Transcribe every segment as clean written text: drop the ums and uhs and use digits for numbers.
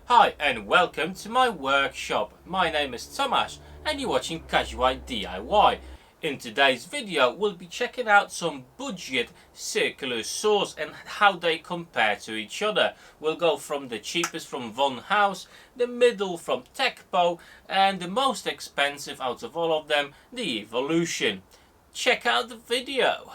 Hi and welcome to my workshop. My name is Tomasz and you're watching Casual DIY. In today's video we'll be checking out some budget circular saws and how they compare to each other. We'll go from the cheapest from VonHaus, the middle from TECCPO, and the most expensive out of all of them, the Evolution. Check out the video.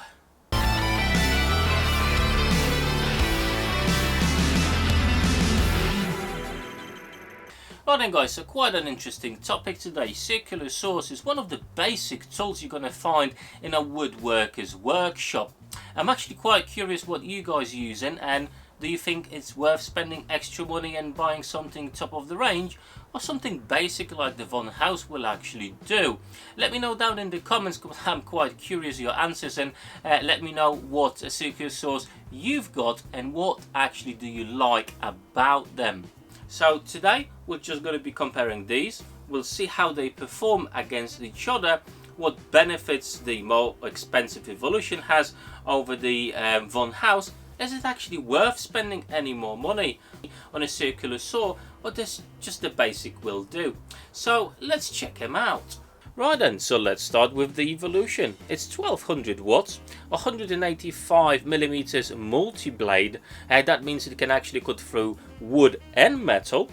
Right then guys, so quite an interesting topic today. Circular saws is one of the basic tools you're going to find in a woodworker's workshop. I'm actually quite curious what you guys are using, and do you think it's worth spending extra money and buying something top of the range, or something basic like the VonHaus will actually do? Let me know down in the comments because I'm quite curious your answers, and let me know what circular saws you've got and what actually do you like about them. So today we're just going to be comparing these. We'll see how they perform against each other, what benefits the more expensive Evolution has over the VonHaus. Is it actually worth spending any more money on a circular saw, or does just the basic will do? So let's check them out. Right then, so let's start with the Evolution. It's 1200 watts, 185 millimeters multi-blade. That means it can actually cut through wood and metal.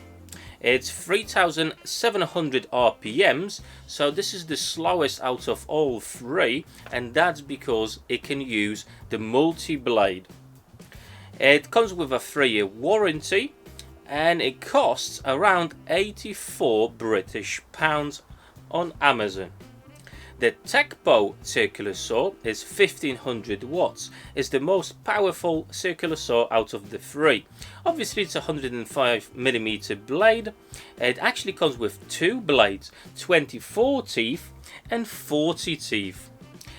It's 3700 RPMs, so this is the slowest out of all three, and that's because it can use the multi-blade. It comes with a 3-year warranty, and it costs around 84 British pounds on Amazon. The TECCPO circular saw is 1500 watts. It's the most powerful circular saw out of the three. Obviously it's a 105 millimeter blade. It actually comes with two blades, 24 teeth and 40 teeth.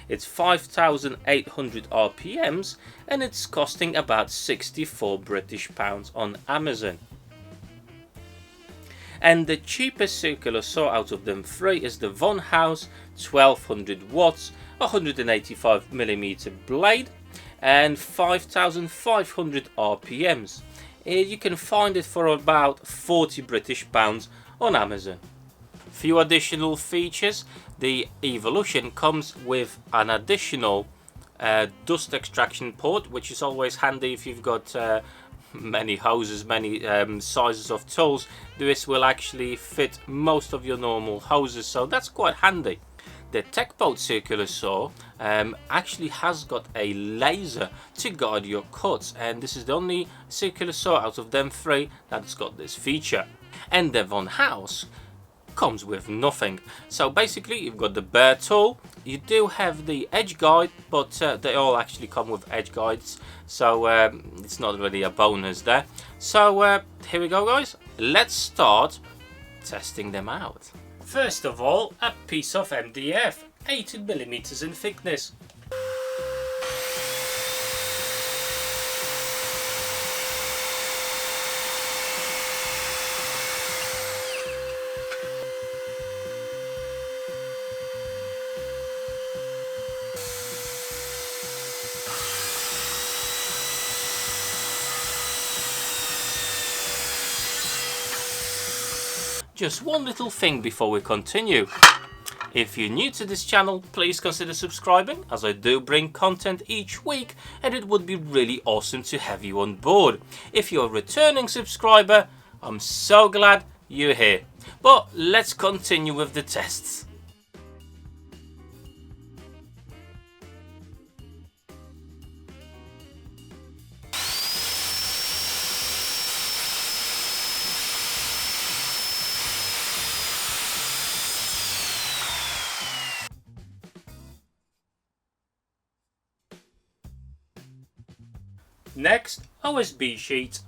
It's 5800 RPMs and it's costing about 64 British pounds on Amazon. And the cheapest circular saw out of them three is the VonHaus 1200 watts, 185 millimeter blade and 5500 RPMs. You can find it for about 40 British pounds on Amazon. Few additional features. The Evolution comes with an additional dust extraction port, which is always handy if you've got many hoses, many sizes of tools. This will actually fit most of your normal hoses, so that's quite handy. The TECCPO circular saw actually has got a laser to guide your cuts, and this is the only circular saw out of them three that's got this feature. And the VonHaus comes with nothing. So basically you've got the bare tool, you do have the edge guide, but they all actually come with edge guides, so it's not really a bonus there. So here we go guys, let's start testing them out. First of all, a piece of MDF, 18 millimeters in thickness. Just one little thing before we continue. If you're new to this channel, please consider subscribing, as I do bring content each week and it would be really awesome to have you on board. If you're a returning subscriber, I'm so glad you're here. But let's continue with the tests. Next, OSB sheet.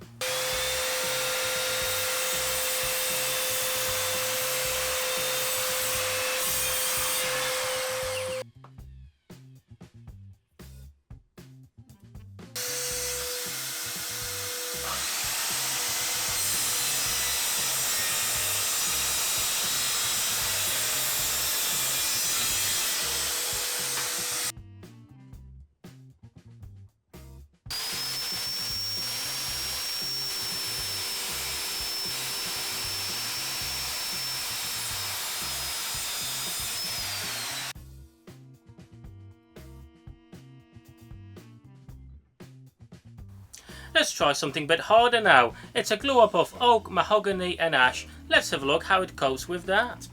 Let's try something a bit harder now. It's a glue up of oak, mahogany and ash. Let's have a look how it goes with that.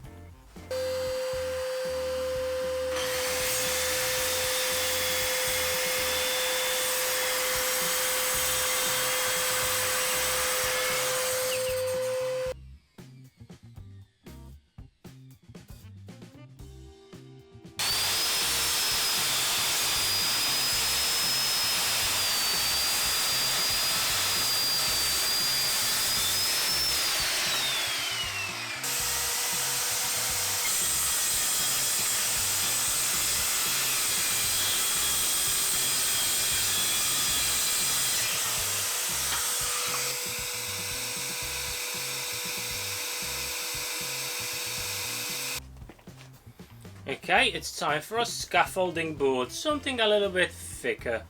Okay, it's time for a scaffolding board, something a little bit thicker.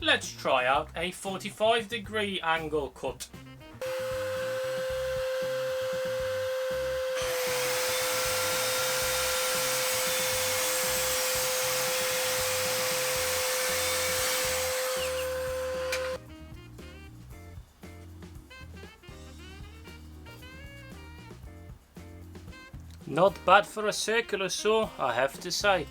Let's try out a 45-degree angle cut. Not bad for a circular saw, I have to say.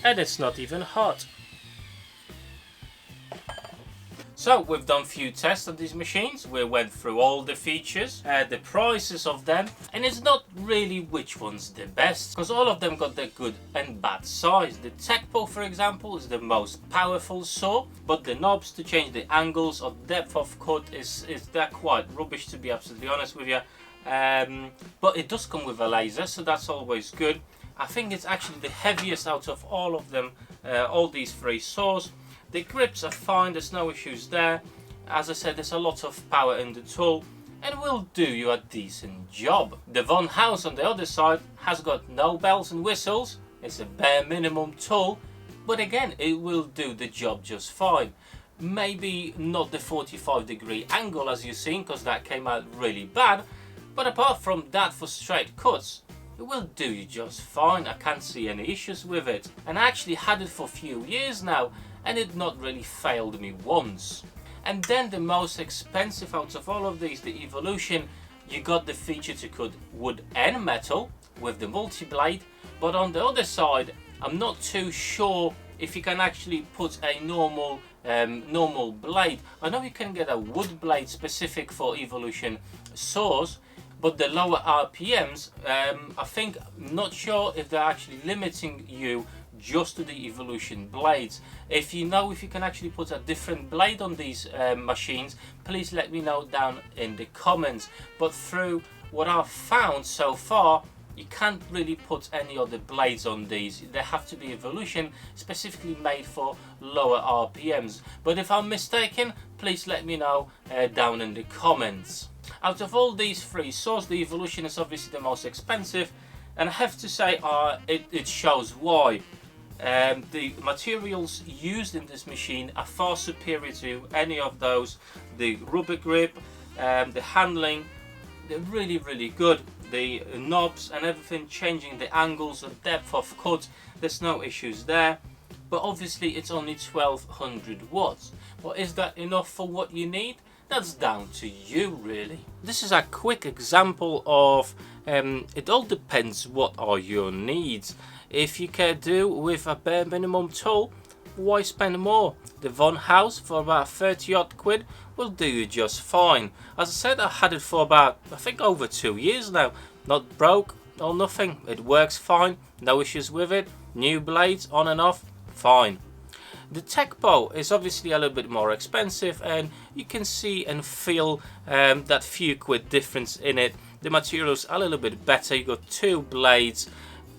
And it's not even hot. So we've done a few tests of these machines. We went through all the features, the prices of them, and it's not really which one's the best, because all of them got their good and bad size. The TECCPO, for example, is the most powerful saw, but the knobs to change the angles or depth of cut they're quite rubbish, to be absolutely honest with you. But it does come with a laser, so that's always good. I think it's actually the heaviest out of all of them, all these three saws. The grips are fine, there's no issues there. As I said, there's a lot of power in the tool and will do you a decent job. The VonHaus on the other side has got no bells and whistles. It's a bare minimum tool, but again, it will do the job just fine. Maybe not the 45-degree angle as you've seen, because that came out really bad, but apart from that, for straight cuts, it will do you just fine. I can't see any issues with it, and I actually had it for a few years now and it not really failed me once. And then the most expensive out of all of these, the Evolution, you got the feature to cut wood and metal with the multi-blade, but on the other side I'm not too sure if you can actually put a normal normal blade. I know you can get a wood blade specific for Evolution saws, but the lower RPMs, I think, I'm not sure if they're actually limiting you just to the Evolution blades. If you know if you can actually put a different blade on these machines, please let me know down in the comments. But through what I've found so far, you can't really put any other blades on these. They have to be Evolution, specifically made for lower RPMs. But if I'm mistaken, please let me know down in the comments. Out of all these three saws, the Evolution is obviously the most expensive, and I have to say it shows why. The materials used in this machine are far superior to any of those. The rubber grip, the handling, they're really good. The knobs and everything, changing the angles and depth of cut, there's no issues there. But obviously it's only 1200 watts. But is that enough for what you need? That's down to you, really. This is a quick example of it all depends what are your needs. If you can do with a bare minimum tool, why spend more? The VonHaus for about 30 odd quid will do you just fine. As I said, I had it for about, I think, over 2 years now. Not broke or nothing. It works fine, no issues with it. New blades on and off, fine. The TECCPO is obviously a little bit more expensive, and you can see and feel that few quid difference in it. The materials are a little bit better. You got 2 blades,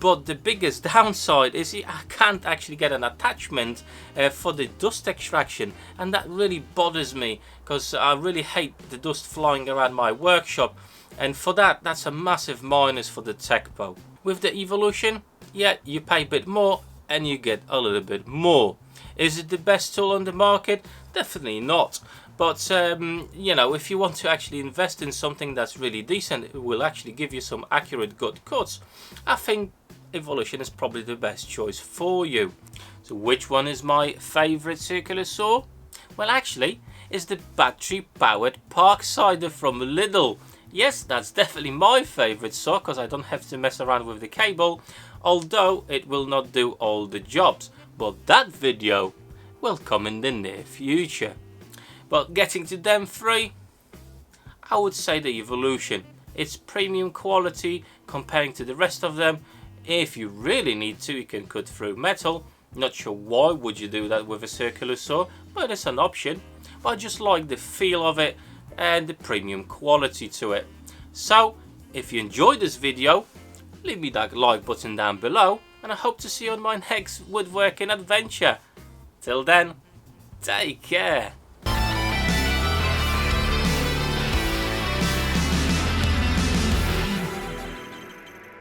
but the biggest downside is I can't actually get an attachment for the dust extraction, and that really bothers me because I really hate the dust flying around my workshop, and for that, that's a massive minus for the TECCPO. With the Evolution, yeah, you pay a bit more and you get a little bit more. Is it the best tool on the market? Definitely not. But you know, if you want to actually invest in something that's really decent, it will actually give you some accurate good cuts, I think Evolution is probably the best choice for you. So which one is my favorite circular saw? Well, actually, it's the battery powered Parksider from Lidl. Yes, that's definitely my favorite saw because I don't have to mess around with the cable, although it will not do all the jobs. But that video will come in the near future. But getting to them three, I would say the Evolution. It's premium quality comparing to the rest of them. If you really need to, you can cut through metal. Not sure why would you do that with a circular saw, but it's an option. But I just like the feel of it and the premium quality to it. So if you enjoyed this video, leave me that like button down below, and I hope to see you on my next woodworking adventure. Till then, take care.